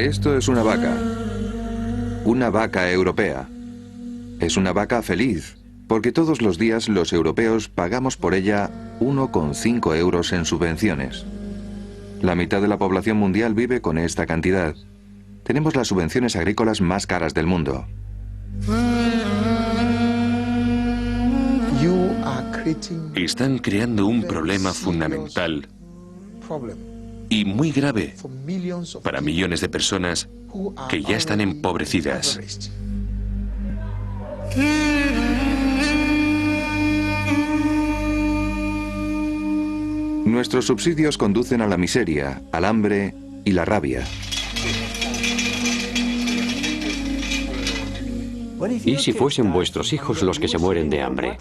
Esto es una vaca europea. Es una vaca feliz, porque todos los días los europeos pagamos por ella 1,5 euros en subvenciones. La mitad de la población mundial vive con esta cantidad. Tenemos las subvenciones agrícolas más caras del mundo. Están creando un problema fundamental y muy grave para millones de personas que ya están empobrecidas. Nuestros subsidios conducen a la miseria, al hambre y la rabia. ¿Y si fuesen vuestros hijos los que se mueren de hambre?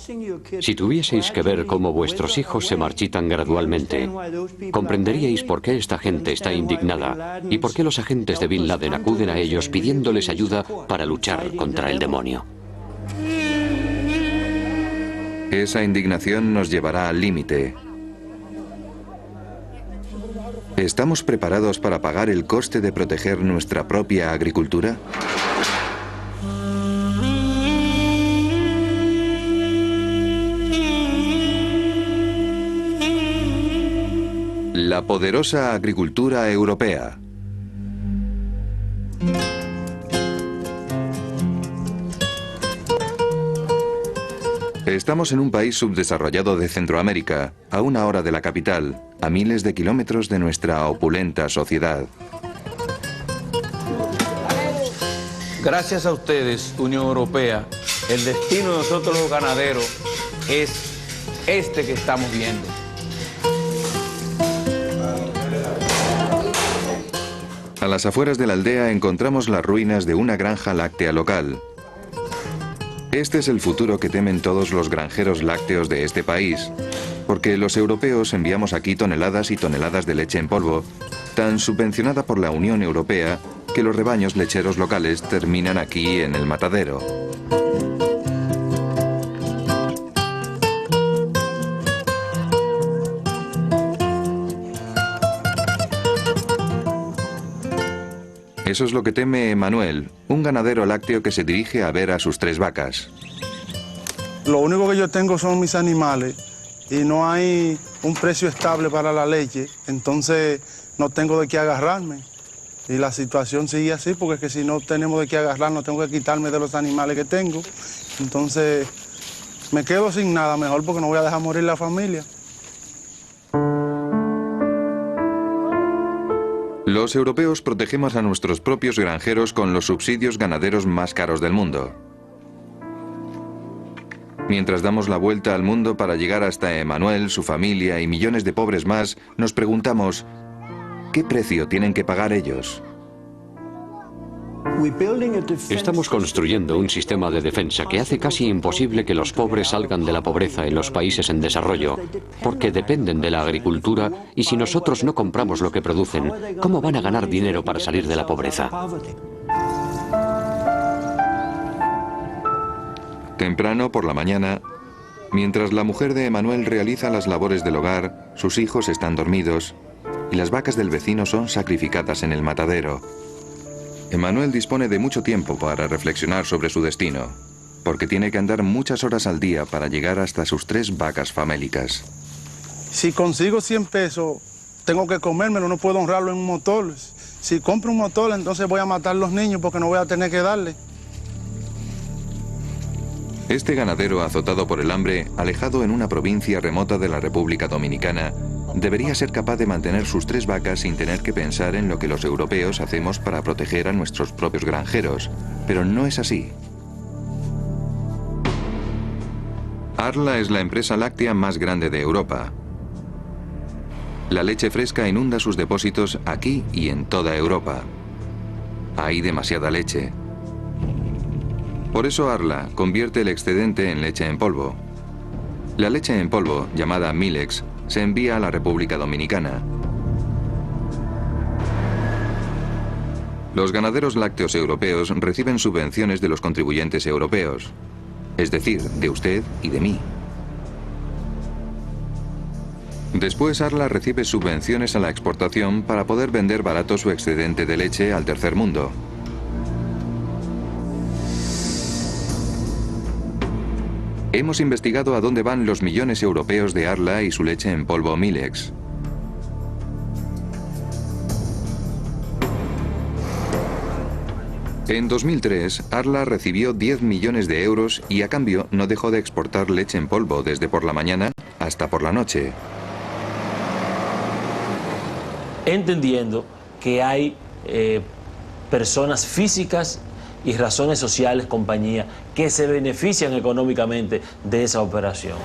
Si tuvieseis que ver cómo vuestros hijos se marchitan gradualmente, comprenderíais por qué esta gente está indignada y por qué los agentes de Bin Laden acuden a ellos pidiéndoles ayuda para luchar contra el demonio. Esa indignación nos llevará al límite. ¿Estamos preparados para pagar el coste de proteger nuestra propia agricultura? La poderosa agricultura europea. Estamos en un país subdesarrollado de Centroamérica, a 1 hora de la capital, a miles de kilómetros de nuestra opulenta sociedad. Gracias a ustedes, Unión Europea, el destino de nosotros los ganaderos es este que estamos viendo. A las afueras de la aldea encontramos las ruinas de una granja láctea local. Este es el futuro que temen todos los granjeros lácteos de este país, porque los europeos enviamos aquí toneladas y toneladas de leche en polvo, tan subvencionada por la Unión Europea que los rebaños lecheros locales terminan aquí en el matadero. Eso es lo que teme Manuel, un ganadero lácteo que se dirige a ver a sus 3 vacas. Lo único que yo tengo son mis animales y no hay un precio estable para la leche, entonces no tengo de qué agarrarme. Y la situación sigue así, porque es que si no tenemos de qué agarrarnos, tengo que quitarme de los animales que tengo. Entonces me quedo sin nada, mejor porque no voy a dejar morir la familia. Los europeos protegemos a nuestros propios granjeros con los subsidios ganaderos más caros del mundo. Mientras damos la vuelta al mundo para llegar hasta Emanuel, su familia y millones de pobres más, nos preguntamos, ¿qué precio tienen que pagar ellos? Estamos construyendo un sistema de defensa que hace casi imposible que los pobres salgan de la pobreza en los países en desarrollo, porque dependen de la agricultura y si nosotros no compramos lo que producen, ¿cómo van a ganar dinero para salir de la pobreza? Temprano por la mañana, mientras la mujer de Emanuel realiza las labores del hogar, sus hijos están dormidos y las vacas del vecino son sacrificadas en el matadero. Emanuel dispone de mucho tiempo para reflexionar sobre su destino, porque tiene que andar muchas horas al día para llegar hasta sus 3 vacas famélicas. Si consigo 100 pesos, tengo que comérmelo, no puedo honrarlo en un motor. Si compro un motor, entonces voy a matar a los niños porque no voy a tener que darle. Este ganadero azotado por el hambre, alejado en una provincia remota de la República Dominicana, debería ser capaz de mantener sus 3 vacas sin tener que pensar en lo que los europeos hacemos para proteger a nuestros propios granjeros. Pero no es así. Arla es la empresa láctea más grande de Europa. La leche fresca inunda sus depósitos aquí y en toda Europa. Hay demasiada leche. Por eso Arla convierte el excedente en leche en polvo. La leche en polvo, llamada Milex, se envía a la República Dominicana. Los ganaderos lácteos europeos reciben subvenciones de los contribuyentes europeos, es decir, de usted y de mí. Después Arla recibe subvenciones a la exportación para poder vender barato su excedente de leche al tercer mundo. Hemos investigado a dónde van los millones europeos de Arla y su leche en polvo Milex. En 2003, Arla recibió 10 millones de euros y a cambio no dejó de exportar leche en polvo desde por la mañana hasta por la noche. Entendiendo que hay personas físicas y razones sociales, compañías, que se benefician económicamente de esa operación.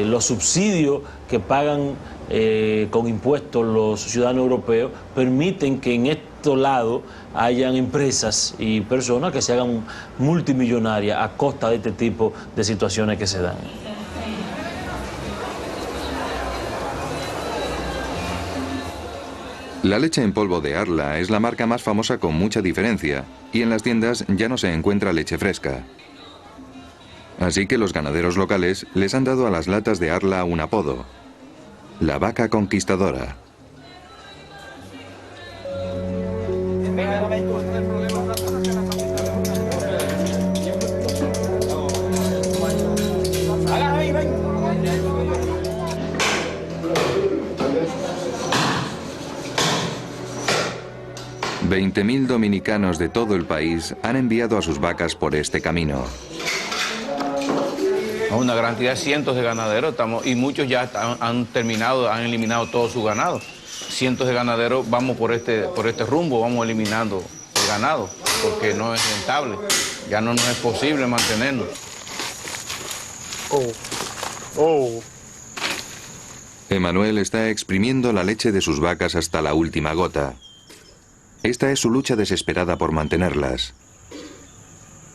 Los subsidios que pagan con impuestos los ciudadanos europeos permiten que en estos lados hayan empresas y personas que se hagan multimillonarias a costa de este tipo de situaciones que se dan. La leche en polvo de Arla es la marca más famosa con mucha diferencia, y en las tiendas ya no se encuentra leche fresca. Así que los ganaderos locales les han dado a las latas de Arla un apodo: la vaca conquistadora. $20.000 dominicanos de todo el país han enviado a sus vacas por este camino. Una gran cantidad, cientos de ganaderos, y muchos ya han eliminado todo su ganado. Cientos de ganaderos vamos por este rumbo, vamos eliminando el ganado, porque no es rentable, ya no nos es posible mantenernos. Emanuel está exprimiendo la leche de sus vacas hasta la última gota. Esta es su lucha desesperada por mantenerlas.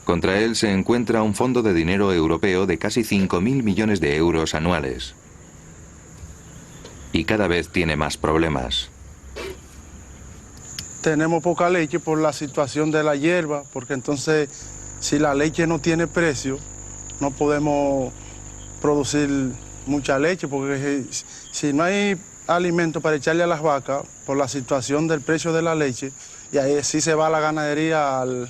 Contra él se encuentra un fondo de dinero europeo de casi 5.000 millones de euros anuales. Y cada vez tiene más problemas. Tenemos poca leche por la situación de la hierba, porque entonces si la leche no tiene precio, no podemos producir mucha leche, porque si no hay alimento para echarle a las vacas, por la situación del precio de la leche, y ahí sí se va la ganadería al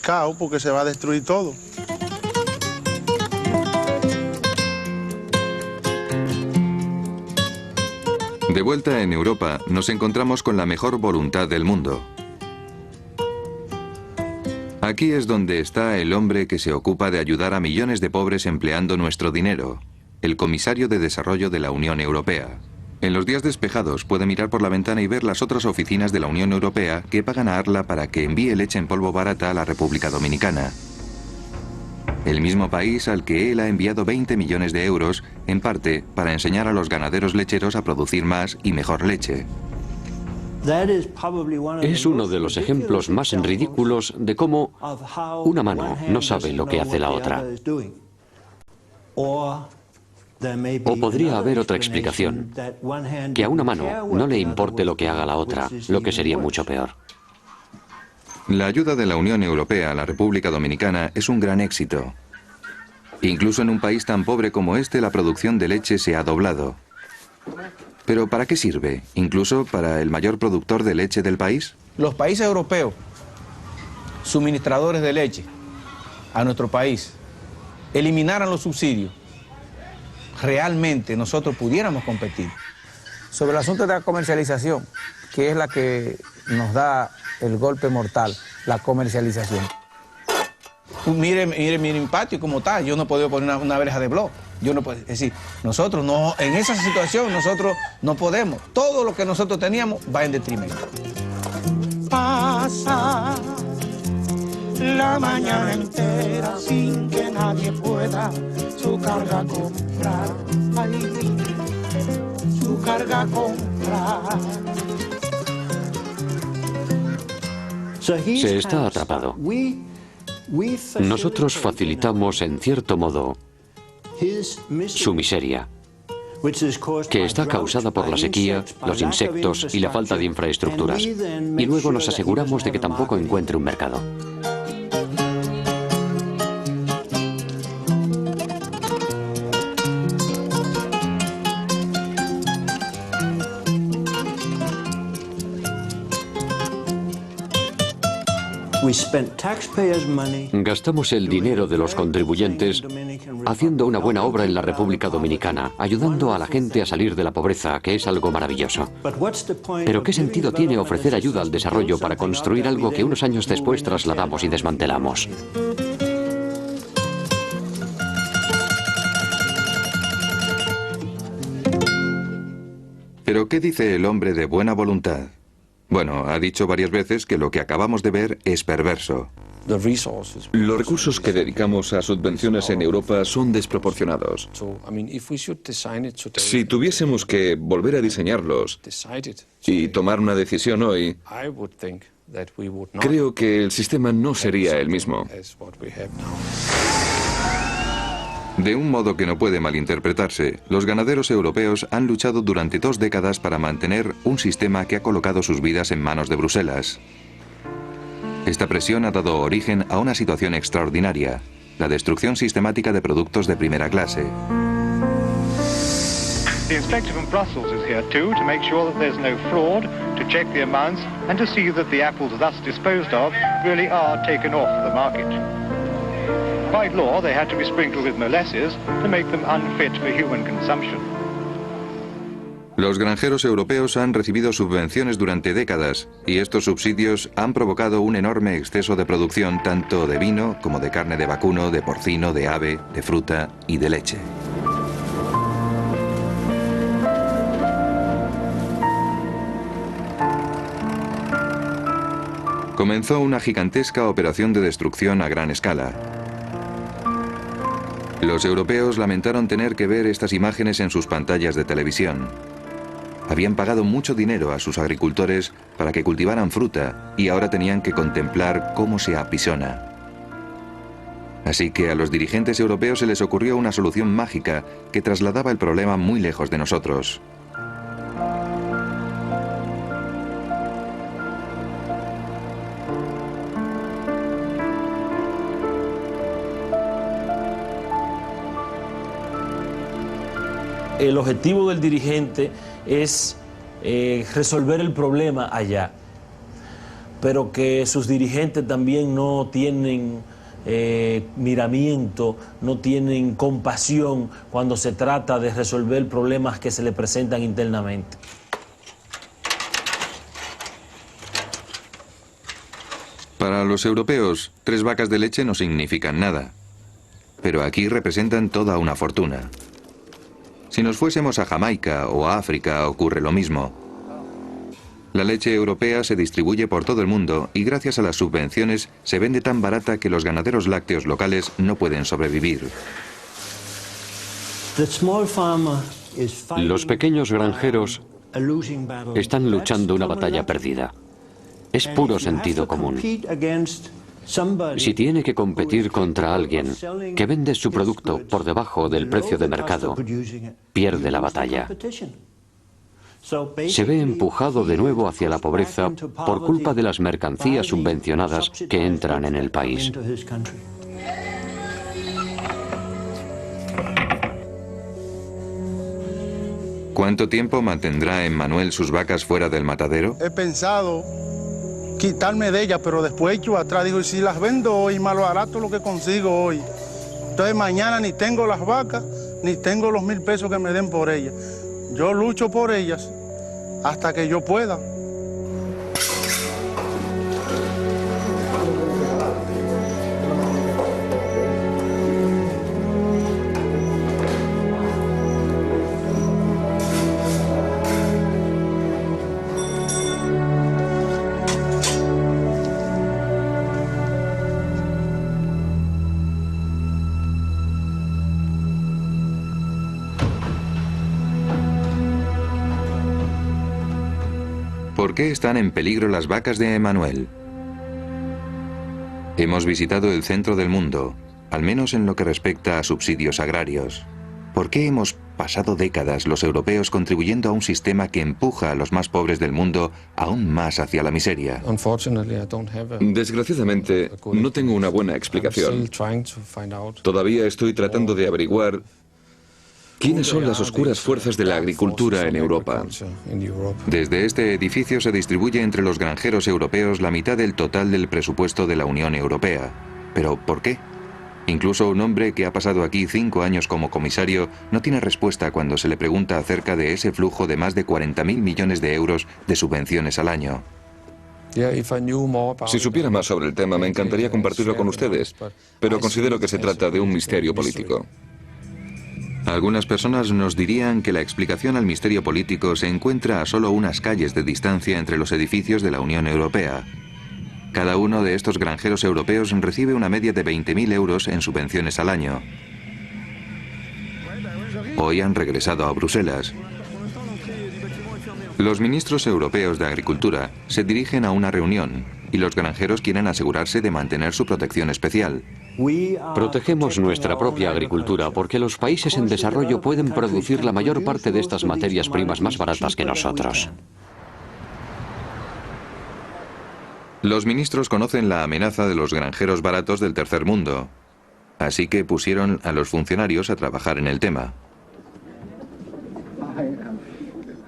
caos, porque se va a destruir todo. De vuelta en Europa, nos encontramos con la mejor voluntad del mundo. Aquí es donde está el hombre que se ocupa de ayudar a millones de pobres empleando nuestro dinero, el comisario de Desarrollo de la Unión Europea. En los días despejados puede mirar por la ventana y ver las otras oficinas de la Unión Europea que pagan a Arla para que envíe leche en polvo barata a la República Dominicana. El mismo país al que él ha enviado 20 millones de euros, en parte para enseñar a los ganaderos lecheros a producir más y mejor leche. Es uno de los ejemplos más ridículos de cómo una mano no sabe lo que hace la otra. O podría haber otra explicación, que a una mano no le importe lo que haga la otra, lo que sería mucho peor. La ayuda de la Unión Europea a la República Dominicana es un gran éxito. Incluso en un país tan pobre como este, la producción de leche se ha doblado. ¿Pero para qué sirve? ¿Incluso para el mayor productor de leche del país? Los países europeos, suministradores de leche a nuestro país, eliminaran los subsidios, realmente nosotros pudiéramos competir. Sobre el asunto de la comercialización, que es la que nos da el golpe mortal, la comercialización. Mire mi patio como está, yo no he podido poner una verja de blog. Es decir, nosotros no, en esa situación nosotros no podemos. Todo lo que nosotros teníamos va en detrimento. Pasa la mañana entera sin que nadie pueda su carga comprar. Ay, su carga comprar. Se está atrapado. Nosotros facilitamos, en cierto modo, su miseria, que está causada por la sequía, los insectos y la falta de infraestructuras. Y luego nos aseguramos de que tampoco encuentre un mercado. Gastamos el dinero de los contribuyentes haciendo una buena obra en la República Dominicana, ayudando a la gente a salir de la pobreza, que es algo maravilloso. Pero ¿qué sentido tiene ofrecer ayuda al desarrollo para construir algo que unos años después trasladamos y desmantelamos? ¿Pero qué dice el hombre de buena voluntad? Bueno, ha dicho varias veces que lo que acabamos de ver es perverso. Los recursos que dedicamos a subvenciones en Europa son desproporcionados. Si tuviésemos que volver a diseñarlos y tomar una decisión hoy, creo que el sistema no sería el mismo. De un modo que no puede malinterpretarse, los ganaderos europeos han luchado durante 2 décadas para mantener un sistema que ha colocado sus vidas en manos de Bruselas. Esta presión ha dado origen a una situación extraordinaria, la destrucción sistemática de productos de primera clase. The inspector from Brussels is here too to make sure that there's no fraud, to check the amounts and to see that the apples thus disposed of really are taken off the market. By law, they had to be sprinkled with molasses to make them unfit for human consumption. Los granjeros europeos han recibido subvenciones durante décadas y estos subsidios han provocado un enorme exceso de producción tanto de vino como de carne de vacuno, de porcino, de ave, de fruta y de leche. Comenzó una gigantesca operación de destrucción a gran escala. Los europeos lamentaron tener que ver estas imágenes en sus pantallas de televisión. Habían pagado mucho dinero a sus agricultores para que cultivaran fruta y ahora tenían que contemplar cómo se apisona. Así que a los dirigentes europeos se les ocurrió una solución mágica que trasladaba el problema muy lejos de nosotros. El objetivo del dirigente es resolver el problema allá, pero que sus dirigentes también no tienen miramiento, no tienen compasión cuando se trata de resolver problemas que se le presentan internamente. Para los europeos, 3 vacas de leche no significan nada, pero aquí representan toda una fortuna. Si nos fuésemos a Jamaica o a África ocurre lo mismo. La leche europea se distribuye por todo el mundo y gracias a las subvenciones se vende tan barata que los ganaderos lácteos locales no pueden sobrevivir. Los pequeños granjeros están luchando una batalla perdida. Es puro sentido común. Si tiene que competir contra alguien que vende su producto por debajo del precio de mercado, pierde la batalla. Se ve empujado de nuevo hacia la pobreza por culpa de las mercancías subvencionadas que entran en el país. ¿Cuánto tiempo mantendrá Emmanuel sus vacas fuera del matadero? He pensado quitarme de ellas, pero después echo atrás, digo, y si las vendo hoy, más lo barato lo que consigo hoy. Entonces mañana ni tengo las vacas, ni tengo los 1000 pesos que me den por ellas. Yo lucho por ellas hasta que yo pueda. ¿Por qué están en peligro las vacas de Emmanuel? Hemos visitado el centro del mundo, al menos en lo que respecta a subsidios agrarios. ¿Por qué hemos pasado décadas los europeos contribuyendo a un sistema que empuja a los más pobres del mundo aún más hacia la miseria? Desgraciadamente, no tengo una buena explicación. Todavía estoy tratando de averiguar ¿Quiénes son las oscuras fuerzas de la agricultura en Europa? Desde este edificio se distribuye entre los granjeros europeos la mitad del total del presupuesto de la Unión Europea. ¿Pero por qué? Incluso un hombre que ha pasado aquí 5 años como comisario no tiene respuesta cuando se le pregunta acerca de ese flujo de más de 40.000 millones de euros de subvenciones al año. Si supiera más sobre el tema, me encantaría compartirlo con ustedes, pero considero que se trata de un misterio político. Algunas personas nos dirían que la explicación al misterio político se encuentra a solo unas calles de distancia entre los edificios de la Unión Europea. Cada uno de estos granjeros europeos recibe una media de 20.000 euros en subvenciones al año. Hoy han regresado a Bruselas. Los ministros europeos de Agricultura se dirigen a una reunión y los granjeros quieren asegurarse de mantener su protección especial. Protegemos nuestra propia agricultura porque los países en desarrollo pueden producir la mayor parte de estas materias primas más baratas que nosotros. Los ministros conocen la amenaza de los granjeros baratos del tercer mundo, así que pusieron a los funcionarios a trabajar en el tema.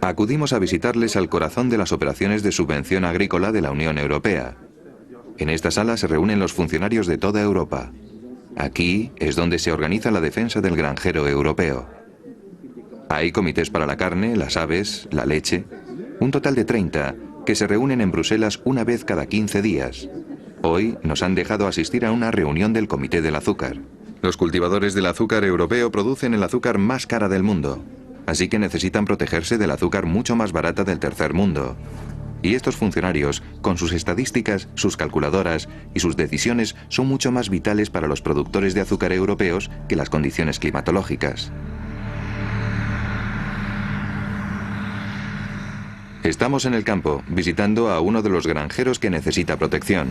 Acudimos a visitarles al corazón de las operaciones de subvención agrícola de la Unión Europea. En esta sala se reúnen los funcionarios de toda Europa. Aquí es donde se organiza la defensa del granjero europeo. Hay comités para la carne, las aves, la leche, un total de 30, que se reúnen en Bruselas una vez cada 15 días. Hoy nos han dejado asistir a una reunión del Comité del Azúcar. Los cultivadores del azúcar europeo producen el azúcar más cara del mundo, así que necesitan protegerse del azúcar mucho más barata del tercer mundo. Y estos funcionarios, con sus estadísticas, sus calculadoras y sus decisiones, son mucho más vitales para los productores de azúcar europeos que las condiciones climatológicas. Estamos en el campo, visitando a uno de los granjeros que necesita protección.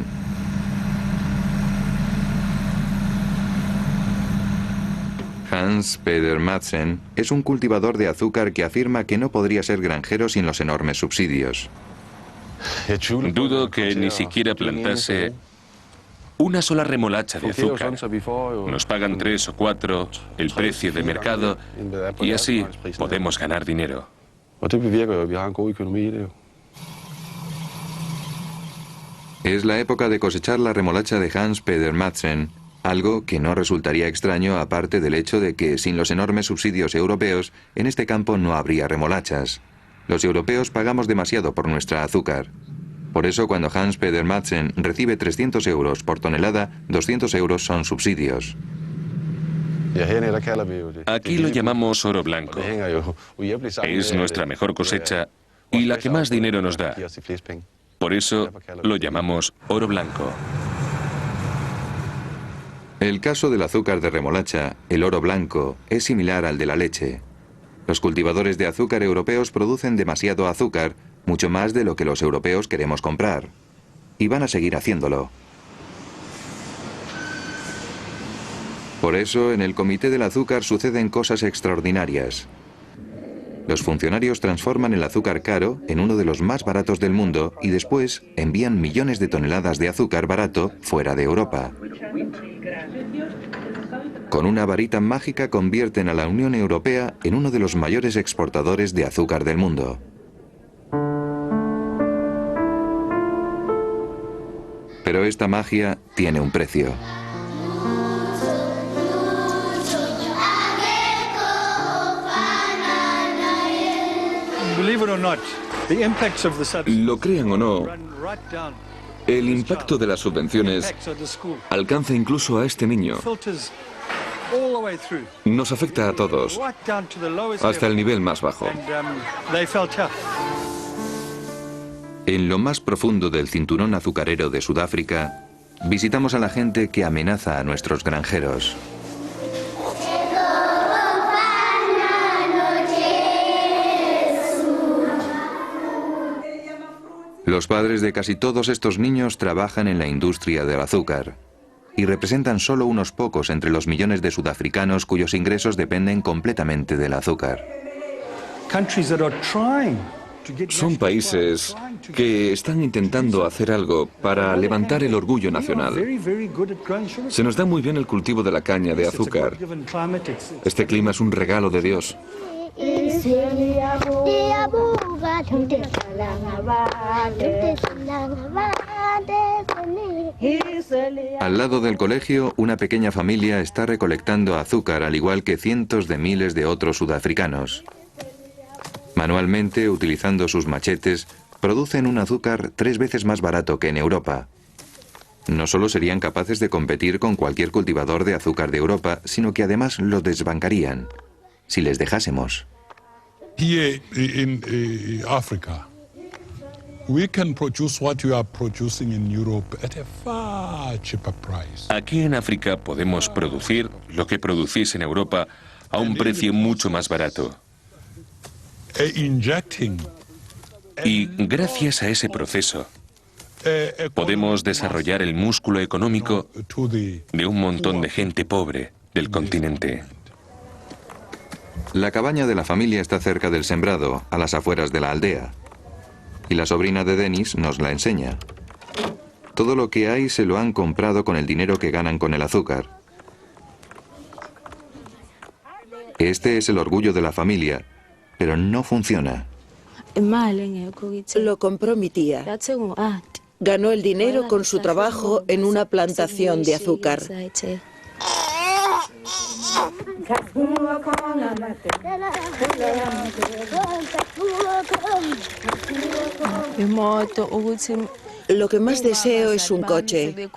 Hans Peter Madsen es un cultivador de azúcar que afirma que no podría ser granjero sin los enormes subsidios. Dudo que ni siquiera plantase una sola remolacha de azúcar. Nos pagan 3 o 4 el precio de mercado y así podemos ganar dinero. Es la época de cosechar la remolacha de Hans Peter Madsen, algo que no resultaría extraño aparte del hecho de que sin los enormes subsidios europeos, en este campo no habría remolachas. Los europeos pagamos demasiado por nuestra azúcar. Por eso cuando Hans Peter Madsen recibe 300 euros por tonelada, 200 euros son subsidios. Aquí lo llamamos oro blanco. Es nuestra mejor cosecha y la que más dinero nos da. Por eso lo llamamos oro blanco. El caso del azúcar de remolacha, el oro blanco, es similar al de la leche. Los cultivadores de azúcar europeos producen demasiado azúcar, mucho más de lo que los europeos queremos comprar. Y van a seguir haciéndolo. Por eso, en el Comité del Azúcar suceden cosas extraordinarias. Los funcionarios transforman el azúcar caro en uno de los más baratos del mundo y después envían millones de toneladas de azúcar barato fuera de Europa. Con una varita mágica convierten a la Unión Europea en uno de los mayores exportadores de azúcar del mundo. Pero esta magia tiene un precio. Lo crean o no, el impacto de las subvenciones alcanza incluso a este niño. Nos afecta a todos, hasta el nivel más bajo. En lo más profundo del cinturón azucarero de Sudáfrica, visitamos a la gente que amenaza a nuestros granjeros. Los padres de casi todos estos niños trabajan en la industria del azúcar y representan solo unos pocos entre los millones de sudafricanos cuyos ingresos dependen completamente del azúcar. Son países que están intentando hacer algo para levantar el orgullo nacional. Se nos da muy bien el cultivo de la caña de azúcar. Este clima es un regalo de Dios. Al lado del colegio, una pequeña familia está recolectando azúcar, al igual que cientos de miles de otros sudafricanos. Manualmente, utilizando sus machetes, producen un azúcar 3 veces más barato que en Europa. No solo serían capaces de competir con cualquier cultivador de azúcar de Europa, sino que además los desbancarían, si les dejásemos. Here in Africa, we can produce what you are producing in Europe at a far cheaper price. Aquí en África podemos producir lo que producís en Europa a un precio mucho más barato. Y gracias a ese proceso podemos desarrollar el músculo económico de un montón de gente pobre del continente. La cabaña de la familia está cerca del sembrado, a las afueras de la aldea. Y la sobrina de Dennis nos la enseña. Todo lo que hay se lo han comprado con el dinero que ganan con el azúcar. Este es el orgullo de la familia, pero no funciona. Lo compró mi tía. Ganó el dinero con su trabajo en una plantación de azúcar. Lo que más deseo es un coche.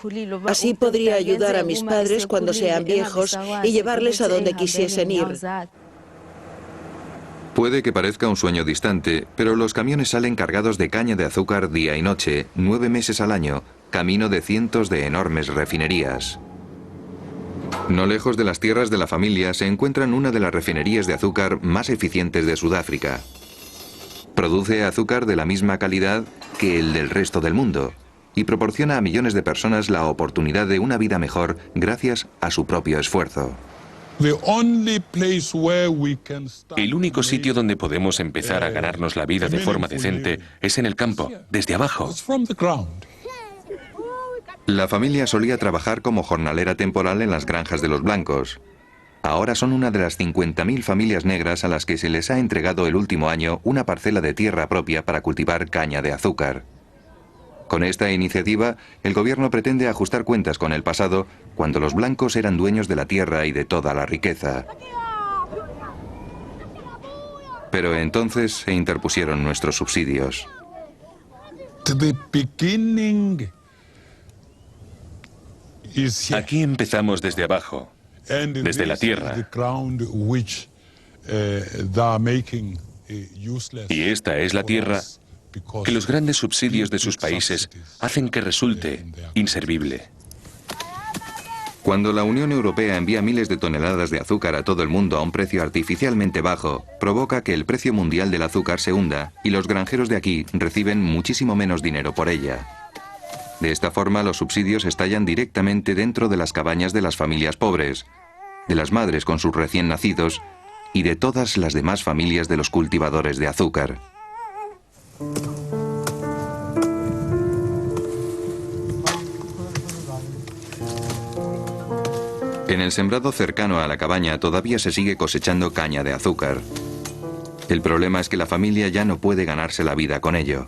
Así podría ayudar a mis padres cuando sean viejos y llevarles a donde quisiesen ir. Puede que parezca un sueño distante, pero los camiones salen cargados de caña de azúcar día y noche, 9 meses al año, camino de cientos de enormes refinerías. No lejos de las tierras de la familia se encuentran una de las refinerías de azúcar más eficientes de Sudáfrica. Produce azúcar de la misma calidad que el del resto del mundo y proporciona a millones de personas la oportunidad de una vida mejor gracias a su propio esfuerzo. El único sitio donde podemos empezar a ganarnos la vida de forma decente es en el campo, desde abajo. La familia solía trabajar como jornalera temporal en las granjas de los blancos. Ahora son una de las 50.000 familias negras a las que se les ha entregado el último año una parcela de tierra propia para cultivar caña de azúcar. Con esta iniciativa, el gobierno pretende ajustar cuentas con el pasado, cuando los blancos eran dueños de la tierra y de toda la riqueza. Pero entonces se interpusieron nuestros subsidios. Aquí empezamos desde abajo, desde la tierra. Y esta es la tierra que los grandes subsidios de sus países hacen que resulte inservible. Cuando la Unión Europea envía miles de toneladas de azúcar a todo el mundo a un precio artificialmente bajo, provoca que el precio mundial del azúcar se hunda y los granjeros de aquí reciben muchísimo menos dinero por ella. De esta forma, los subsidios estallan directamente dentro de las cabañas de las familias pobres, de las madres con sus recién nacidos y de todas las demás familias de los cultivadores de azúcar. En el sembrado cercano a la cabaña todavía se sigue cosechando caña de azúcar. El problema es que la familia ya no puede ganarse la vida con ello.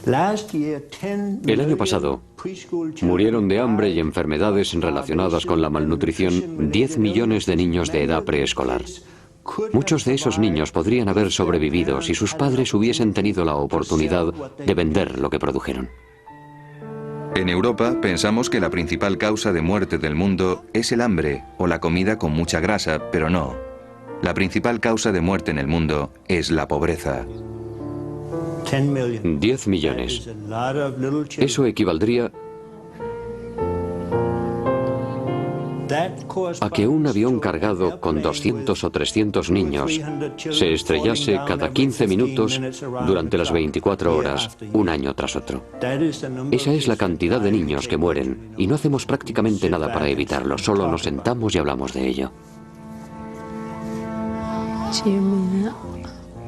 El año pasado murieron de hambre y enfermedades relacionadas con la malnutrición 10 millones de niños de edad preescolar. Muchos de esos niños podrían haber sobrevivido si sus padres hubiesen tenido la oportunidad de vender lo que produjeron. En Europa pensamos que la principal causa de muerte del mundo es el hambre o la comida con mucha grasa, pero no. La principal causa de muerte en el mundo es la pobreza. 10 millones. Eso equivaldría a que un avión cargado con 200 o 300 niños se estrellase cada 15 minutos durante las 24 horas, un año tras otro. Esa es la cantidad de niños que mueren y no hacemos prácticamente nada para evitarlo, solo nos sentamos y hablamos de ello.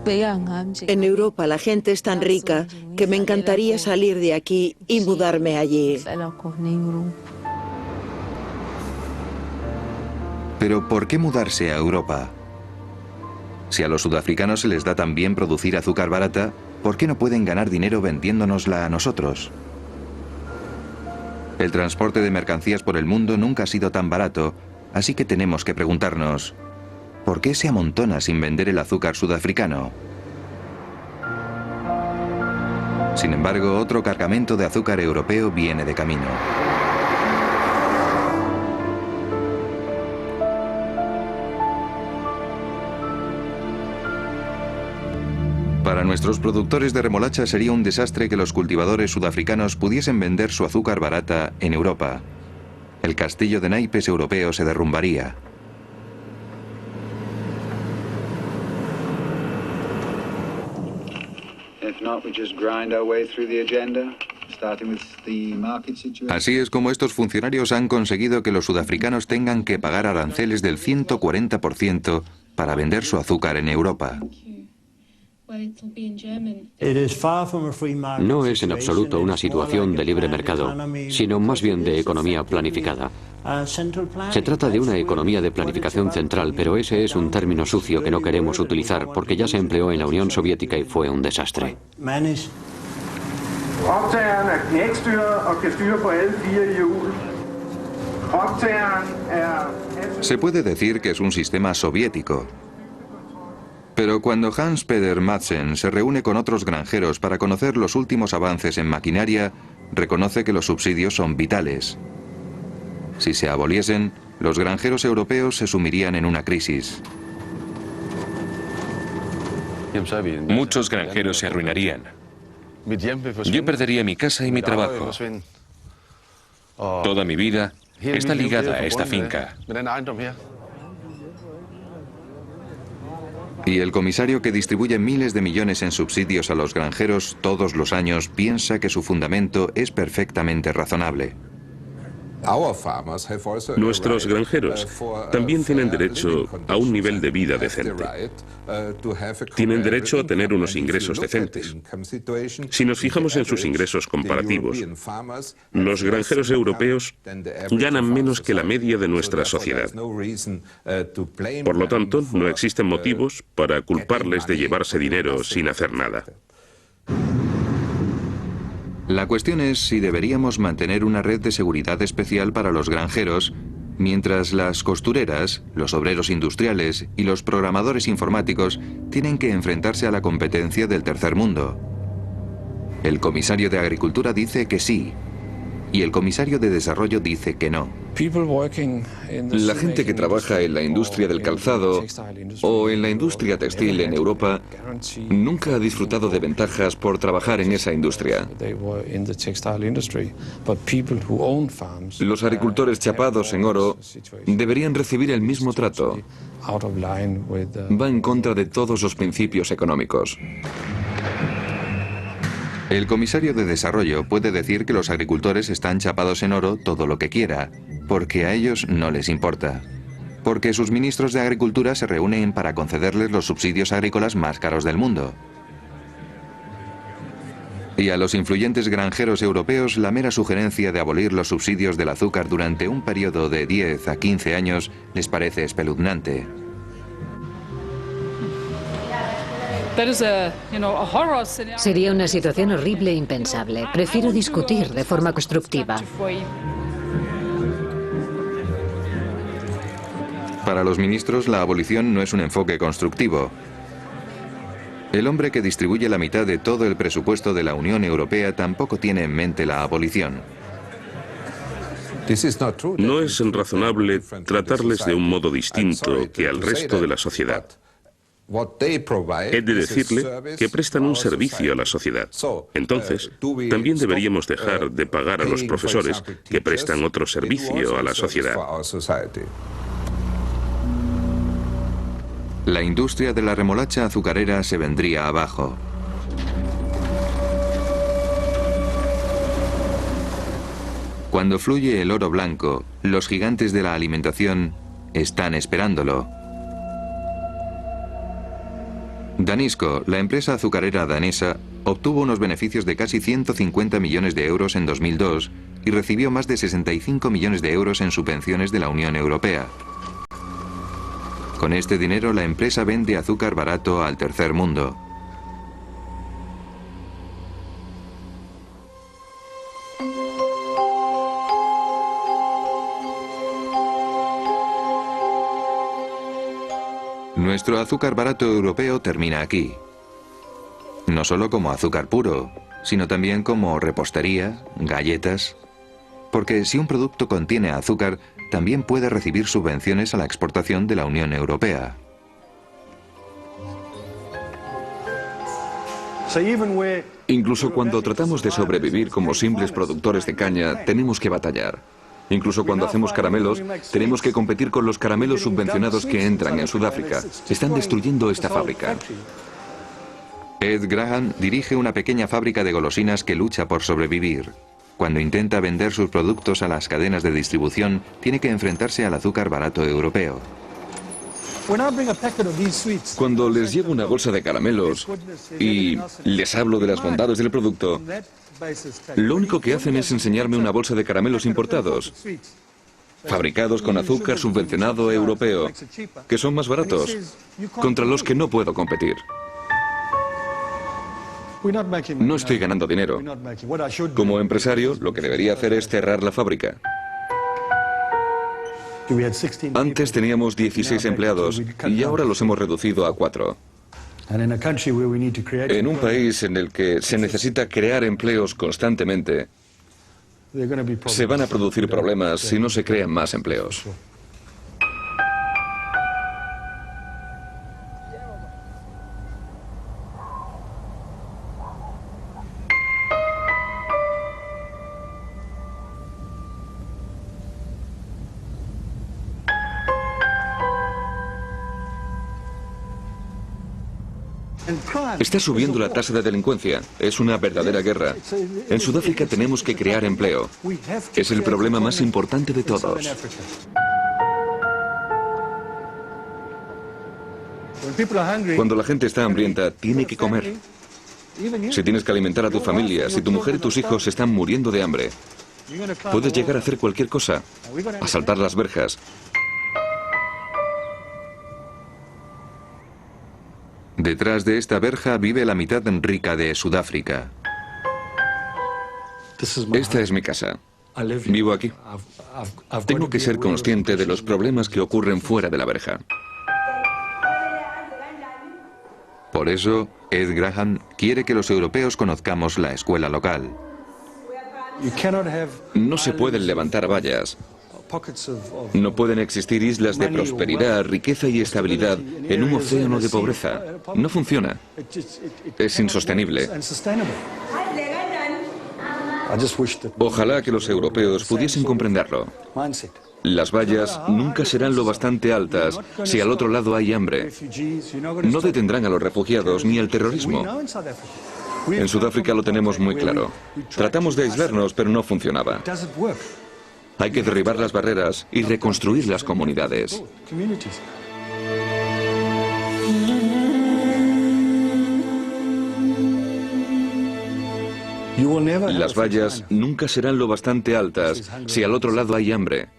En Europa la gente es tan rica que me encantaría salir de aquí y mudarme allí. Pero ¿por qué mudarse a Europa? Si a los sudafricanos se les da tan bien producir azúcar barata, ¿por qué no pueden ganar dinero vendiéndonosla a nosotros? El transporte de mercancías por el mundo nunca ha sido tan barato, así que tenemos que preguntarnos, ¿por qué se amontona sin vender el azúcar sudafricano? Sin embargo, otro cargamento de azúcar europeo viene de camino. Para nuestros productores de remolacha sería un desastre que los cultivadores sudafricanos pudiesen vender su azúcar barata en Europa. El castillo de naipes europeo se derrumbaría. Así es como estos funcionarios han conseguido que los sudafricanos tengan que pagar aranceles del 140% para vender su azúcar en Europa. No es en absoluto una situación de libre mercado, sino más bien de economía planificada. Se trata de una economía de planificación central, pero ese es un término sucio que no queremos utilizar porque ya se empleó en la Unión Soviética y fue un desastre. Se puede decir que es un sistema soviético. Pero cuando Hans-Peter Madsen se reúne con otros granjeros para conocer los últimos avances en maquinaria, reconoce que los subsidios son vitales. Si se aboliesen, los granjeros europeos se sumirían en una crisis. Muchos granjeros se arruinarían. Yo perdería mi casa y mi trabajo. Toda mi vida está ligada a esta finca. Y el comisario que distribuye miles de millones en subsidios a los granjeros todos los años piensa que su fundamento es perfectamente razonable. Nuestros granjeros también tienen derecho a un nivel de vida decente. Tienen derecho a tener unos ingresos decentes. Si nos fijamos en sus ingresos comparativos, los granjeros europeos ganan menos que la media de nuestra sociedad. Por lo tanto, no existen motivos para culparles de llevarse dinero sin hacer nada. La cuestión es si deberíamos mantener una red de seguridad especial para los granjeros, mientras las costureras, los obreros industriales y los programadores informáticos tienen que enfrentarse a la competencia del tercer mundo. El comisario de Agricultura dice que sí, y el comisario de Desarrollo dice que no. La gente que trabaja en la industria del calzado o en la industria textil en Europa nunca ha disfrutado de ventajas por trabajar en esa industria. Los agricultores chapados en oro deberían recibir el mismo trato. Va en contra de todos los principios económicos. El comisario de Desarrollo puede decir que los agricultores están chapados en oro todo lo que quiera, porque a ellos no les importa. Porque sus ministros de Agricultura se reúnen para concederles los subsidios agrícolas más caros del mundo. Y a los influyentes granjeros europeos la mera sugerencia de abolir los subsidios del azúcar durante un periodo de 10 a 15 años les parece espeluznante. Sería una situación horrible e impensable. Prefiero discutir de forma constructiva. Para los ministros, la abolición no es un enfoque constructivo. El hombre que distribuye la mitad de todo el presupuesto de la Unión Europea tampoco tiene en mente la abolición. No es razonable tratarles de un modo distinto que al resto de la sociedad. He de decirle que prestan un servicio a la sociedad. Entonces, también deberíamos dejar de pagar a los profesores que prestan otro servicio a la sociedad. La industria de la remolacha azucarera se vendría abajo. Cuando fluye el oro blanco, los gigantes de la alimentación están esperándolo. Danisco, la empresa azucarera danesa, obtuvo unos beneficios de casi 150 millones de euros en 2002 y recibió más de 65 millones de euros en subvenciones de la Unión Europea. Con este dinero, la empresa vende azúcar barato al tercer mundo. Nuestro azúcar barato europeo termina aquí. No solo como azúcar puro, sino también como repostería, galletas. Porque si un producto contiene azúcar, también puede recibir subvenciones a la exportación de la Unión Europea. Incluso cuando tratamos de sobrevivir como simples productores de caña, tenemos que batallar. Incluso cuando hacemos caramelos, tenemos que competir con los caramelos subvencionados que entran en Sudáfrica. Están destruyendo esta fábrica. Ed Graham dirige una pequeña fábrica de golosinas que lucha por sobrevivir. Cuando intenta vender sus productos a las cadenas de distribución, tiene que enfrentarse al azúcar barato europeo. Cuando les llevo una bolsa de caramelos y les hablo de las bondades del producto, lo único que hacen es enseñarme una bolsa de caramelos importados, fabricados con azúcar subvencionado europeo, que son más baratos, contra los que no puedo competir. No estoy ganando dinero. Como empresario, lo que debería hacer es cerrar la fábrica. Antes teníamos 16 empleados y ahora los hemos reducido a 4. En un país en el que se necesita crear empleos constantemente, se van a producir problemas si no se crean más empleos. Está subiendo la tasa de delincuencia. Es una verdadera guerra. En Sudáfrica tenemos que crear empleo. Es el problema más importante de todos. Cuando la gente está hambrienta, tiene que comer. Si tienes que alimentar a tu familia, si tu mujer y tus hijos están muriendo de hambre, puedes llegar a hacer cualquier cosa. A saltar las verjas. Detrás de esta verja vive la mitad rica de Sudáfrica. Esta es mi casa. Vivo aquí. Tengo que ser consciente de los problemas que ocurren fuera de la verja. Por eso, Ed Graham quiere que los europeos conozcamos la escuela local. No se pueden levantar vallas. No pueden existir islas de prosperidad, riqueza y estabilidad en un océano de pobreza. No funciona. Es insostenible. Ojalá que los europeos pudiesen comprenderlo. Las vallas nunca serán lo bastante altas si al otro lado hay hambre. No detendrán a los refugiados ni al terrorismo. En Sudáfrica lo tenemos muy claro. Tratamos de aislarnos, pero no funcionaba. Hay que derribar las barreras y reconstruir las comunidades. Las vallas nunca serán lo bastante altas si al otro lado hay hambre.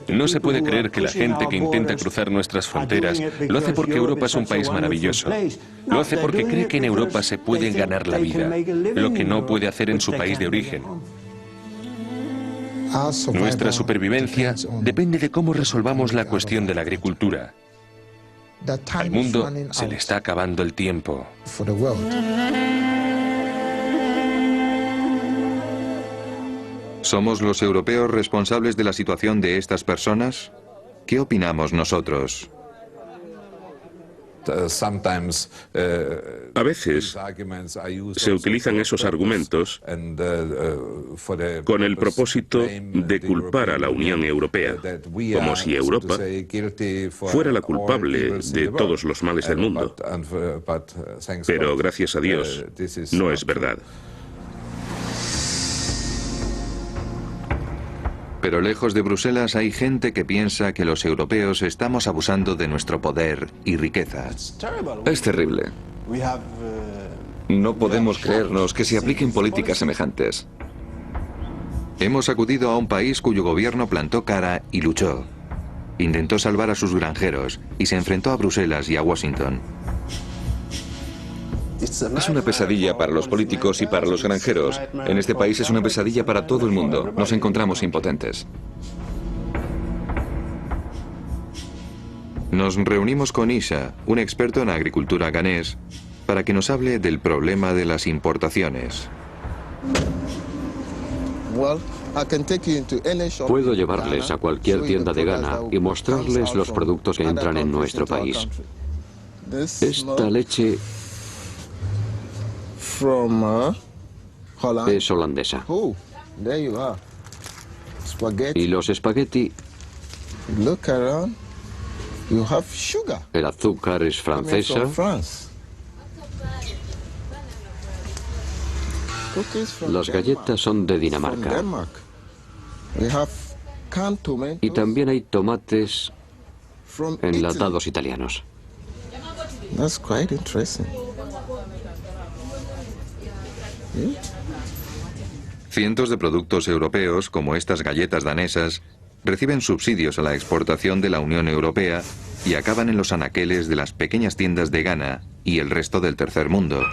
No se puede creer que la gente que intenta cruzar nuestras fronteras lo hace porque Europa es un país maravilloso. Lo hace porque cree que en Europa se puede ganar la vida, lo que no puede hacer en su país de origen. Nuestra supervivencia depende de cómo resolvamos la cuestión de la agricultura. Al mundo se le está acabando el tiempo. ¿Somos los europeos responsables de la situación de estas personas? ¿Qué opinamos nosotros? A veces se utilizan esos argumentos con el propósito de culpar a la Unión Europea, como si Europa fuera la culpable de todos los males del mundo. Pero gracias a Dios, no es verdad. Pero lejos de Bruselas hay gente que piensa que los europeos estamos abusando de nuestro poder y riqueza. Es terrible. No podemos creernos que se apliquen políticas semejantes. Hemos acudido a un país cuyo gobierno plantó cara y luchó. Intentó salvar a sus granjeros y se enfrentó a Bruselas y a Washington. Es una pesadilla para los políticos y para los granjeros. En este país es una pesadilla para todo el mundo. Nos encontramos impotentes. Nos reunimos con Isa, un experto en agricultura ganés, para que nos hable del problema de las importaciones. Puedo llevarles a cualquier tienda de Ghana y mostrarles los productos que entran en nuestro país. Esta leche es holandesa. Y los espagueti, el azúcar es francesa. Las galletas son de Dinamarca. Y también hay tomates enlatados italianos. Cientos de productos europeos, como estas galletas danesas, reciben subsidios a la exportación de la Unión Europea y acaban en los anaqueles de las pequeñas tiendas de Ghana y el resto del tercer mundo.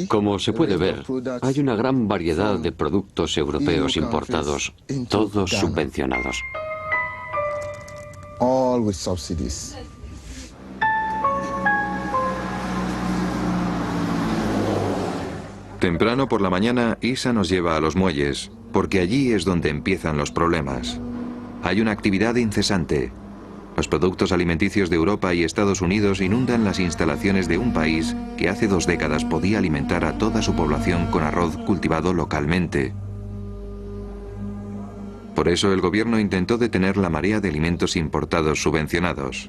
Como se puede ver, hay una gran variedad de productos europeos importados, todos subvencionados. Temprano por la mañana, Isa nos lleva a los muelles, porque allí es donde empiezan los problemas. Hay una actividad incesante. Los productos alimenticios de Europa y Estados Unidos inundan las instalaciones de un país que hace 2 décadas podía alimentar a toda su población con arroz cultivado localmente. Por eso el gobierno intentó detener la marea de alimentos importados subvencionados.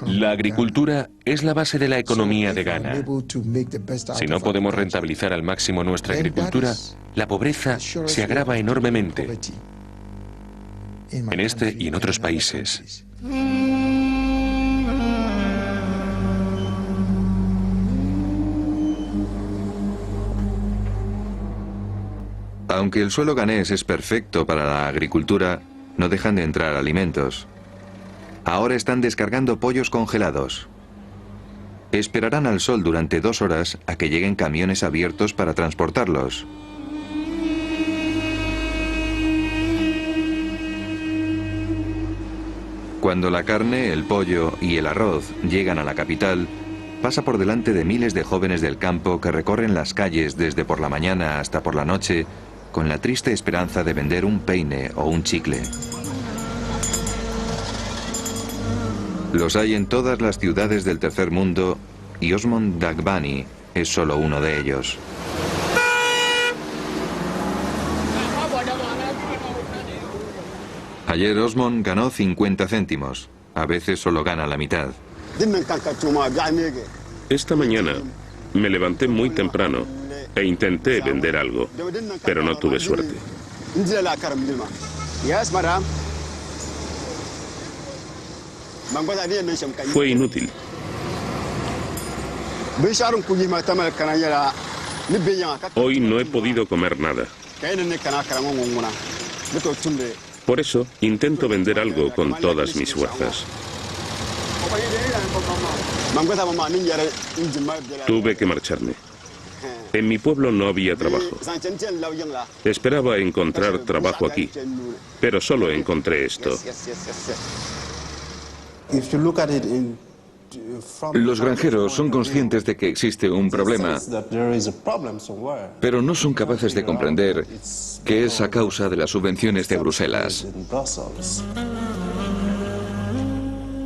La agricultura es la base de la economía de Ghana. Si no podemos rentabilizar al máximo nuestra agricultura, la pobreza se agrava enormemente en este y en otros países. Aunque el suelo ganés es perfecto para la agricultura, no dejan de entrar alimentos. Ahora están descargando pollos congelados. Esperarán al sol durante 2 horas a que lleguen camiones abiertos para transportarlos. Cuando la carne, el pollo y el arroz llegan a la capital, pasa por delante de miles de jóvenes del campo que recorren las calles desde por la mañana hasta por la noche con la triste esperanza de vender un peine o un chicle. Los hay en todas las ciudades del tercer mundo y Osmond Dagbani es solo uno de ellos. Ayer Osmond ganó 50 céntimos. A veces solo gana la mitad. Esta mañana me levanté muy temprano e intenté vender algo, pero no tuve suerte. Fue inútil. Hoy no he podido comer nada. Por eso intento vender algo con todas mis fuerzas. Tuve que marcharme. En mi pueblo no había trabajo. Esperaba encontrar trabajo aquí, pero solo encontré esto. Los granjeros son conscientes de que existe un problema, pero no son capaces de comprender que es a causa de las subvenciones de Bruselas.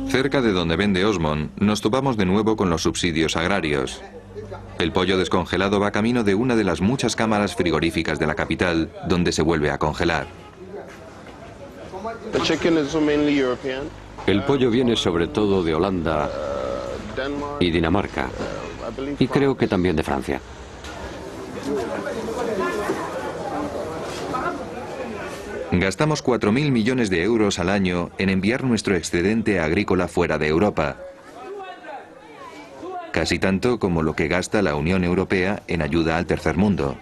Cerca de donde vende Osmond, nos topamos de nuevo con los subsidios agrarios. El pollo descongelado va camino de una de las muchas cámaras frigoríficas de la capital, donde se vuelve a congelar. El pollo viene sobre todo de Holanda y Dinamarca, y creo que también de Francia. Gastamos 4.000 millones de euros al año en enviar nuestro excedente agrícola fuera de Europa. Casi tanto como lo que gasta la Unión Europea en ayuda al tercer mundo.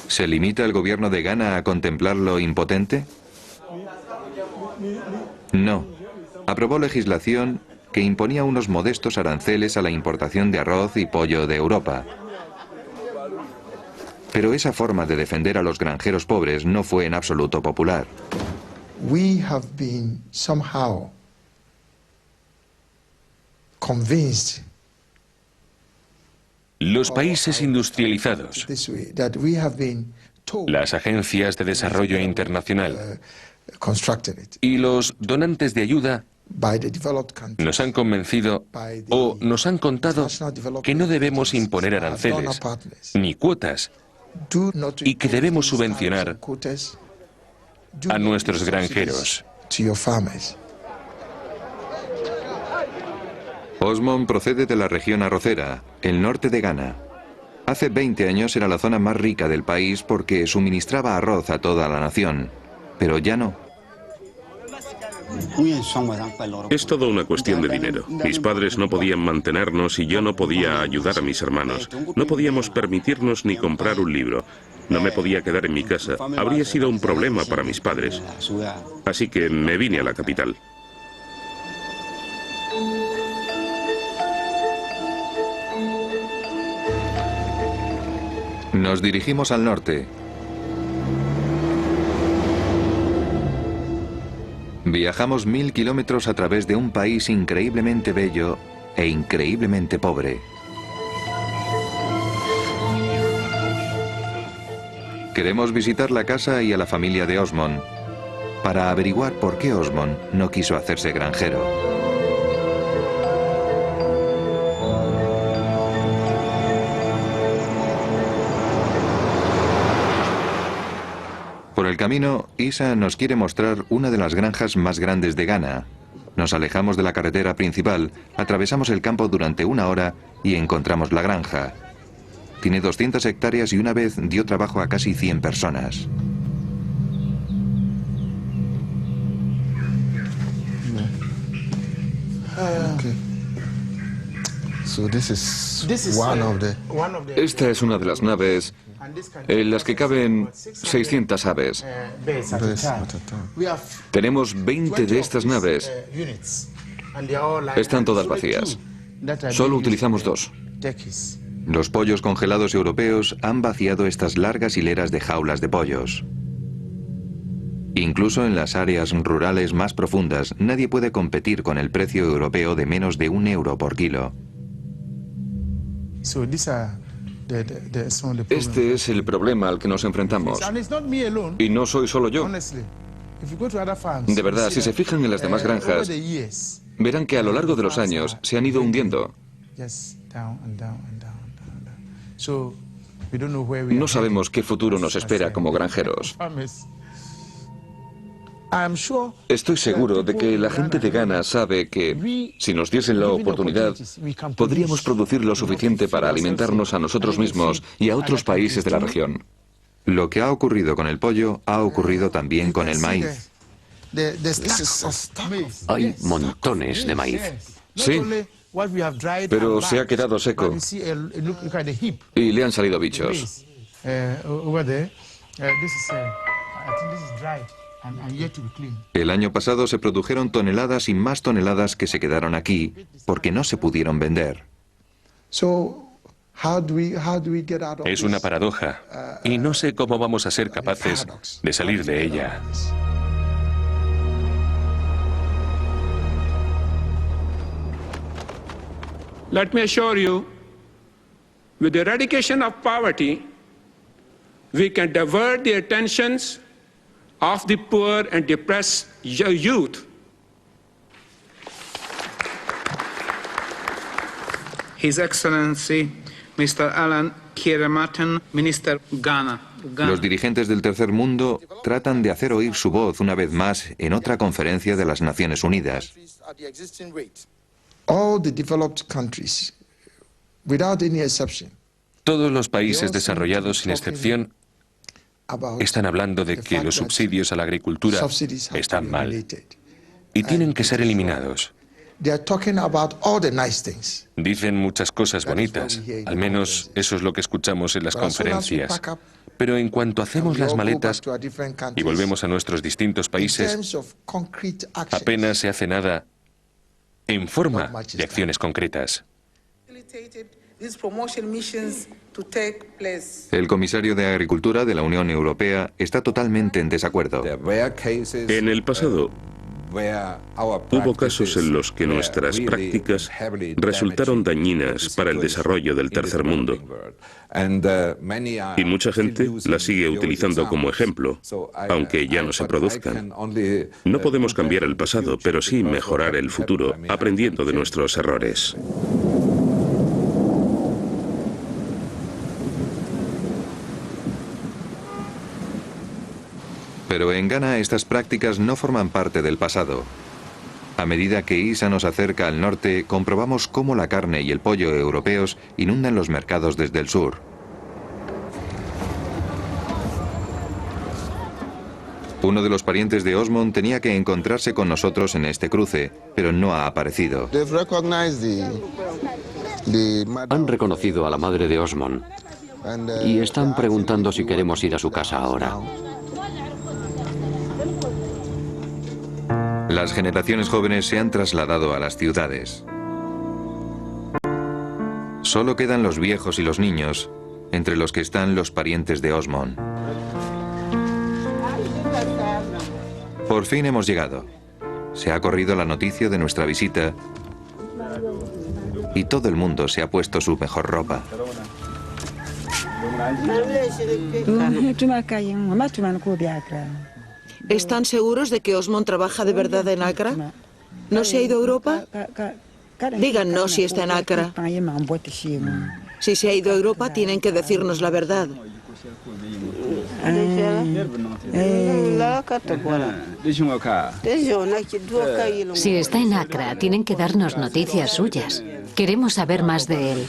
¿Se limita el gobierno de Ghana a contemplarlo impotente? No. Aprobó legislación que imponía unos modestos aranceles a la importación de arroz y pollo de Europa. Pero esa forma de defender a los granjeros pobres no fue en absoluto popular. We have been somehow convinced Los países industrializados, las agencias de desarrollo internacional y los donantes de ayuda nos han convencido o nos han contado que no debemos imponer aranceles ni cuotas y que debemos subvencionar a nuestros granjeros. Osmond procede de la región arrocera, el norte de Ghana. Hace 20 años era la zona más rica del país porque suministraba arroz a toda la nación, pero ya no. Es todo una cuestión de dinero. Mis padres no podían mantenernos y yo no podía ayudar a mis hermanos. No podíamos permitirnos ni comprar un libro. No me podía quedar en mi casa. Habría sido un problema para mis padres. Así que me vine a la capital. Nos dirigimos al norte. Viajamos 1000 kilómetros a través de un país increíblemente bello e increíblemente pobre. Queremos visitar la casa y a la familia de Osmond para averiguar por qué Osmond no quiso hacerse granjero. Por el camino, Isa nos quiere mostrar una de las granjas más grandes de Ghana. Nos alejamos de la carretera principal, atravesamos el campo durante 1 hora y encontramos la granja. Tiene 200 hectáreas y una vez dio trabajo a casi 100 personas. Esta es una de las naves en las que caben 600 aves. Tenemos 20 de estas naves. Están todas vacías. Solo utilizamos 2. Los pollos congelados europeos han vaciado estas largas hileras de jaulas de pollos. Incluso en las áreas rurales más profundas, nadie puede competir con el precio europeo de menos de €1 por kilo. Este es el problema al que nos enfrentamos. Y no soy solo yo. De verdad, si se fijan en las demás granjas, verán que a lo largo de los años se han ido hundiendo. No sabemos qué futuro nos espera como granjeros. Estoy seguro de que la gente de Ghana sabe que, si nos diesen la oportunidad, podríamos producir lo suficiente para alimentarnos a nosotros mismos y a otros países de la región. Lo que ha ocurrido con el pollo ha ocurrido también con el maíz. Hay montones de maíz. Sí, pero se ha quedado seco y le han salido bichos. El año pasado se produjeron toneladas y más toneladas que se quedaron aquí porque no se pudieron vender. Es una paradoja y no sé cómo vamos a ser capaces de salir de ella. Let me assure you, with the eradication of poverty, we can divert the attentions of the poor and depressed youth. His Excellency, Mr. Alan Los dirigentes del tercer mundo tratan de hacer oír su voz una vez más en otra conferencia de las Naciones Unidas. All the developed countries, without any exception, todos los países desarrollados, sin excepción, están hablando de que los subsidios a la agricultura están mal y tienen que ser eliminados. Dicen muchas cosas bonitas, al menos eso es lo que escuchamos en las conferencias. Pero en cuanto hacemos las maletas y volvemos a nuestros distintos países, apenas se hace nada en forma de acciones concretas. El comisario de Agricultura de la Unión Europea está totalmente en desacuerdo. En el pasado, hubo casos en los que nuestras prácticas resultaron dañinas para el desarrollo del tercer mundo. Y mucha gente las sigue utilizando como ejemplo, aunque ya no se produzcan. No podemos cambiar el pasado, pero sí mejorar el futuro, aprendiendo de nuestros errores. Pero en Ghana estas prácticas no forman parte del pasado. A medida que Isa nos acerca al norte, comprobamos cómo la carne y el pollo europeos inundan los mercados desde el sur. Uno de los parientes de Osmond tenía que encontrarse con nosotros en este cruce, pero no ha aparecido. Han reconocido a la madre de Osmond y están preguntando si queremos ir a su casa ahora. Las generaciones jóvenes se han trasladado a las ciudades. Solo quedan los viejos y los niños, entre los que están los parientes de Osmond. Por fin hemos llegado. Se ha corrido la noticia de nuestra visita y todo el mundo se ha puesto su mejor ropa. ¿Están seguros de que Osmond trabaja de verdad en Accra? ¿No se ha ido a Europa? Díganos si está en Accra. Si se ha ido a Europa, tienen que decirnos la verdad. Si está en Accra, tienen que darnos noticias suyas. Queremos saber más de él.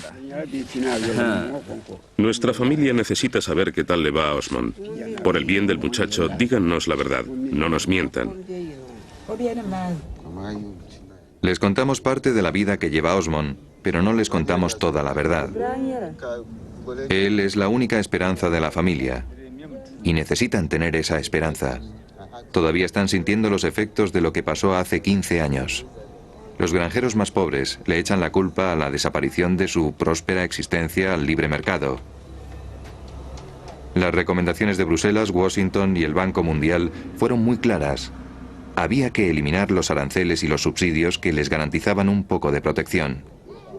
Nuestra familia necesita saber qué tal le va a Osmond. Por el bien del muchacho, díganos la verdad, no nos mientan. Les contamos parte de la vida que lleva Osmond, pero no les contamos toda la verdad. Él es la única esperanza de la familia y necesitan tener esa esperanza. Todavía están sintiendo los efectos de lo que pasó hace 15 años. Los granjeros más pobres le echan la culpa a la desaparición de su próspera existencia al libre mercado. Las recomendaciones de Bruselas, Washington y el Banco Mundial fueron muy claras. Había que eliminar los aranceles y los subsidios que les garantizaban un poco de protección.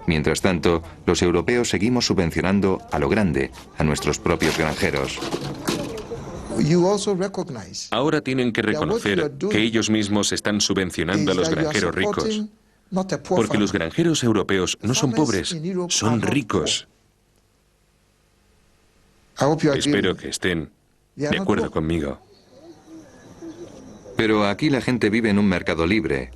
Mientras tanto, los europeos seguimos subvencionando a lo grande a nuestros propios granjeros. Ahora tienen que reconocer que ellos mismos están subvencionando a los granjeros ricos. Porque los granjeros europeos no son pobres, son ricos. Espero que estén de acuerdo conmigo. Pero aquí la gente vive en un mercado libre.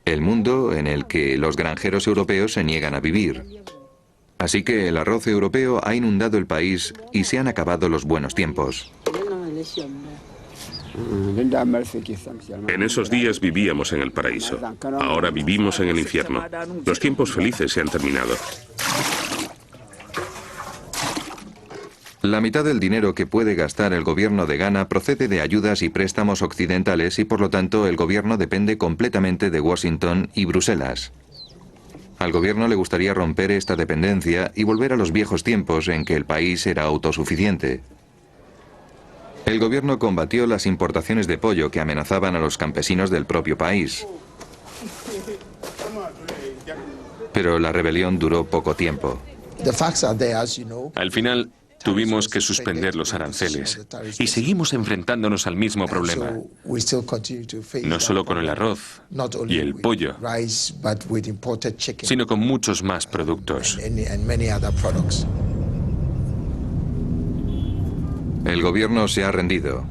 El mundo en el que los granjeros europeos se niegan a vivir. Así que el arroz europeo ha inundado el país y se han acabado los buenos tiempos. En esos días vivíamos en el paraíso. Ahora vivimos en el infierno. Los tiempos felices se han terminado. La mitad del dinero que puede gastar el gobierno de Ghana procede de ayudas y préstamos occidentales y por lo tanto el gobierno depende completamente de Washington y Bruselas. Al gobierno le gustaría romper esta dependencia y volver a los viejos tiempos en que el país era autosuficiente. El gobierno combatió las importaciones de pollo que amenazaban a los campesinos del propio país. Pero la rebelión duró poco tiempo. Al final, tuvimos que suspender los aranceles y seguimos enfrentándonos al mismo problema. No solo con el arroz y el pollo, sino con muchos más productos. El gobierno se ha rendido.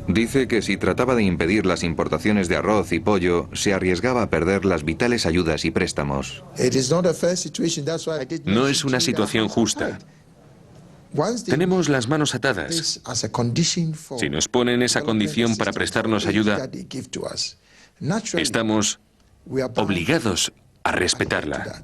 Dice que si trataba de impedir las importaciones de arroz y pollo, se arriesgaba a perder las vitales ayudas y préstamos. No es una situación justa. Tenemos las manos atadas. Si nos ponen esa condición para prestarnos ayuda, estamos obligados a respetarla.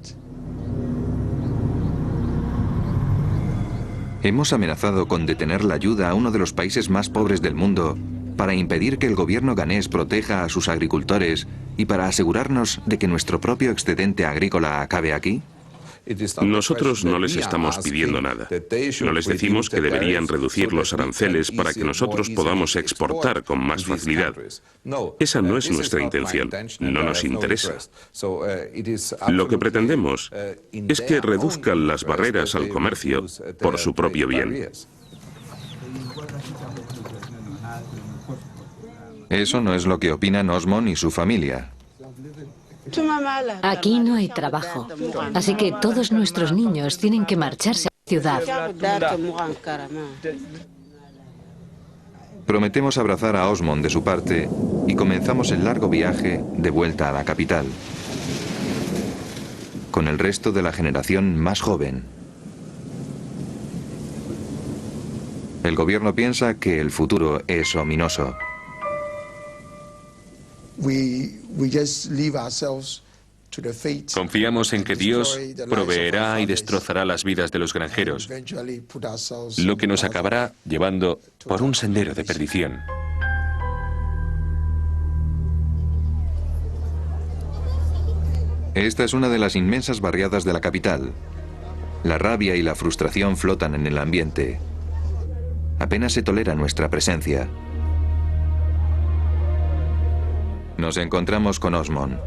Hemos amenazado con detener la ayuda a uno de los países más pobres del mundo para impedir que el gobierno ganés proteja a sus agricultores y para asegurarnos de que nuestro propio excedente agrícola acabe aquí. Nosotros no les estamos pidiendo nada. No les decimos que deberían reducir los aranceles para que nosotros podamos exportar con más facilidad. Esa no es nuestra intención. No nos interesa. Lo que pretendemos es que reduzcan las barreras al comercio por su propio bien. Eso no es lo que opinan Osmond y su familia. Aquí no hay trabajo, así que todos nuestros niños tienen que marcharse a la ciudad. Prometemos abrazar a Osmond de su parte y comenzamos el largo viaje de vuelta a la capital, con el resto de la generación más joven. El gobierno piensa que el futuro es ominoso. Confiamos en que Dios proveerá y destrozará las vidas de los granjeros, lo que nos acabará llevando por un sendero de perdición. Esta es una de las inmensas barriadas de la capital. La rabia y la frustración flotan en el ambiente. Apenas se tolera nuestra presencia. Nos encontramos con Osmond.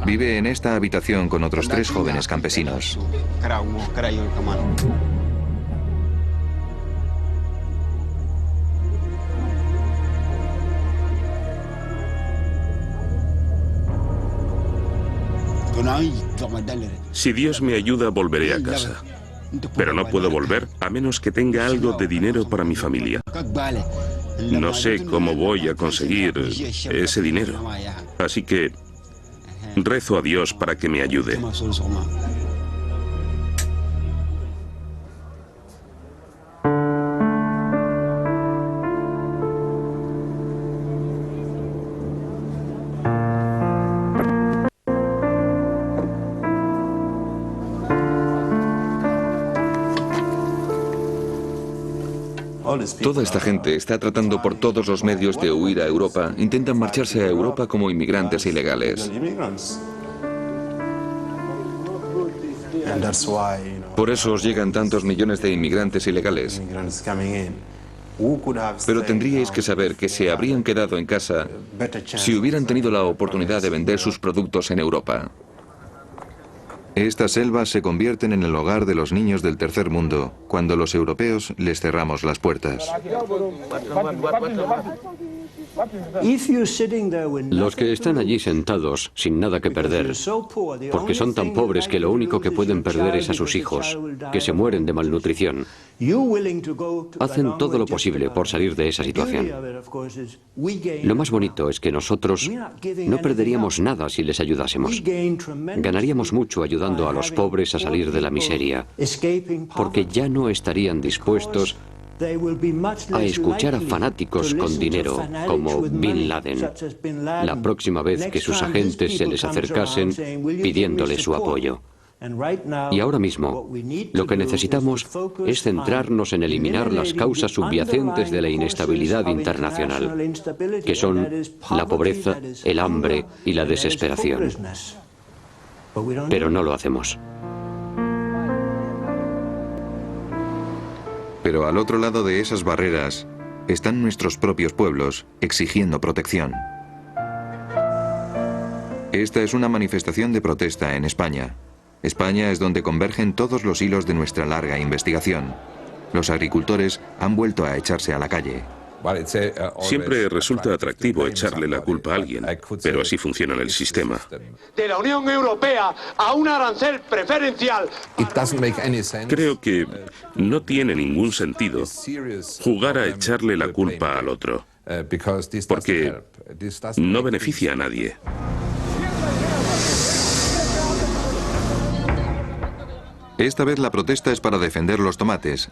Vive en esta habitación con otros 3 jóvenes campesinos. Si Dios me ayuda, volveré a casa. Pero no puedo volver a menos que tenga algo de dinero para mi familia. No sé cómo voy a conseguir ese dinero. Así que rezo a Dios para que me ayude. Toda esta gente está tratando por todos los medios de huir a Europa. Intentan marcharse a Europa como inmigrantes ilegales. Por eso os llegan tantos millones de inmigrantes ilegales. Pero tendríais que saber que se habrían quedado en casa si hubieran tenido la oportunidad de vender sus productos en Europa. Estas selvas se convierten en el hogar de los niños del tercer mundo cuando los europeos les cerramos las puertas. Los que están allí sentados, sin nada que perder, porque son tan pobres que lo único que pueden perder es a sus hijos, que se mueren de malnutrición, hacen todo lo posible por salir de esa situación. Lo más bonito es que nosotros no perderíamos nada si les ayudásemos. Ganaríamos mucho ayudando a los pobres a salir de la miseria, porque ya no estarían dispuestos a escuchar a fanáticos con dinero, como Bin Laden, la próxima vez que sus agentes se les acercasen pidiéndole su apoyo. Y ahora mismo, lo que necesitamos es centrarnos en eliminar las causas subyacentes de la inestabilidad internacional, que son la pobreza, el hambre y la desesperación. Pero no lo hacemos. Pero al otro lado de esas barreras están nuestros propios pueblos exigiendo protección. Esta es una manifestación de protesta en España. España es donde convergen todos los hilos de nuestra larga investigación. Los agricultores han vuelto a echarse a la calle. Siempre resulta atractivo echarle la culpa a alguien, pero así funciona el sistema. De la Unión Europea a un arancel preferencial. Creo que no tiene ningún sentido jugar a echarle la culpa al otro, porque no beneficia a nadie. Esta vez la protesta es para defender los tomates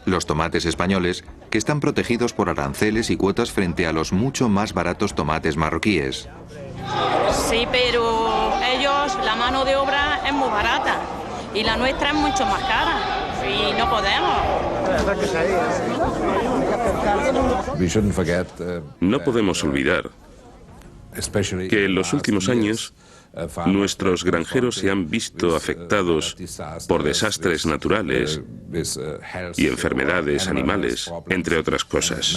españoles, que están protegidos por aranceles y cuotas frente a los mucho más baratos tomates marroquíes. Sí, pero ellos, la mano de obra es muy barata y la nuestra es mucho más cara y no podemos. No podemos olvidar que en los últimos años nuestros granjeros se han visto afectados por desastres naturales y enfermedades animales, entre otras cosas.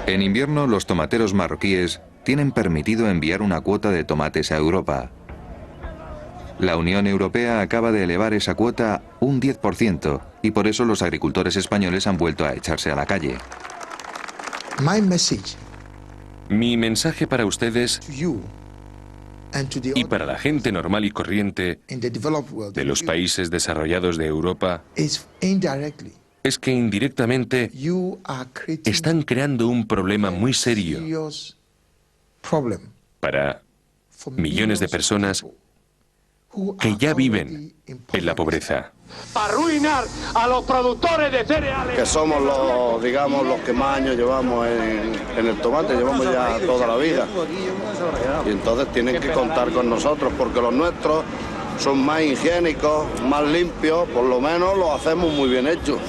En invierno, los tomateros marroquíes tienen permitido enviar una cuota de tomates a Europa. La Unión Europea acaba de elevar esa cuota un 10% y por eso los agricultores españoles han vuelto a echarse a la calle. Mi mensaje para ustedes y para la gente normal y corriente de los países desarrollados de Europa es que indirectamente están creando un problema muy serio para millones de personas que ya viven en la pobreza. Arruinar a los productores de cereales. Que somos los, digamos, los que más años llevamos en el tomate, llevamos ya toda la vida. Y entonces tienen que contar con nosotros porque los nuestros son más higiénicos, más limpios, por lo menos los hacemos muy bien hechos.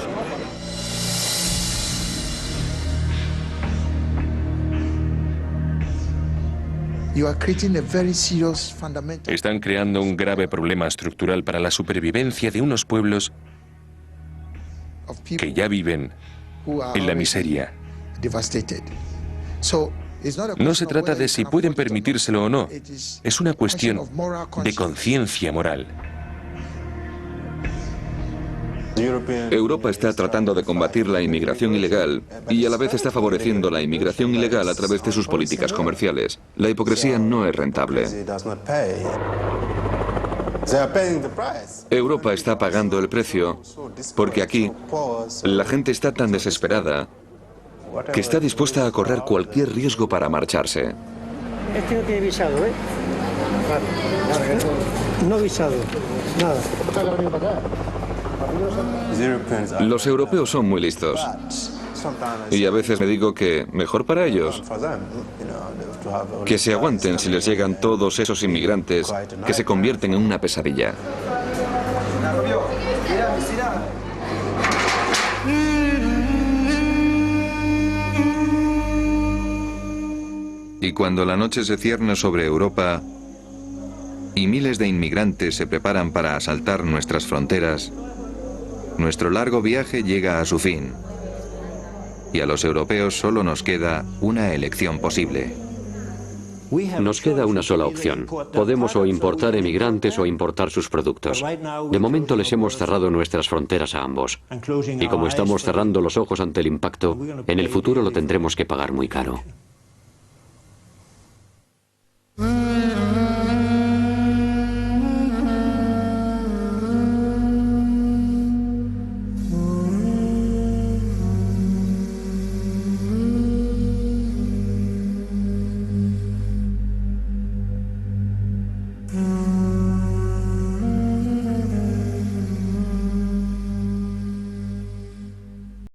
Están creando un grave problema estructural para la supervivencia de unos pueblos que ya viven en la miseria. No se trata de si pueden permitírselo o no, es una cuestión de conciencia moral. Europa está tratando de combatir la inmigración ilegal y a la vez está favoreciendo la inmigración ilegal a través de sus políticas comerciales. La hipocresía no es rentable. Europa está pagando el precio porque aquí la gente está tan desesperada que está dispuesta a correr cualquier riesgo para marcharse. Este no tiene visado, ¿eh? No visado, nada. Los europeos son muy listos. Y a veces me digo que mejor para ellos que se aguanten si les llegan todos esos inmigrantes que se convierten en una pesadilla. Y cuando la noche se cierne sobre Europa y miles de inmigrantes se preparan para asaltar nuestras fronteras, nuestro largo viaje llega a su fin. Y a los europeos solo nos queda una elección posible. Nos queda una sola opción. Podemos o importar emigrantes o importar sus productos. De momento les hemos cerrado nuestras fronteras a ambos. Y como estamos cerrando los ojos ante el impacto, en el futuro lo tendremos que pagar muy caro.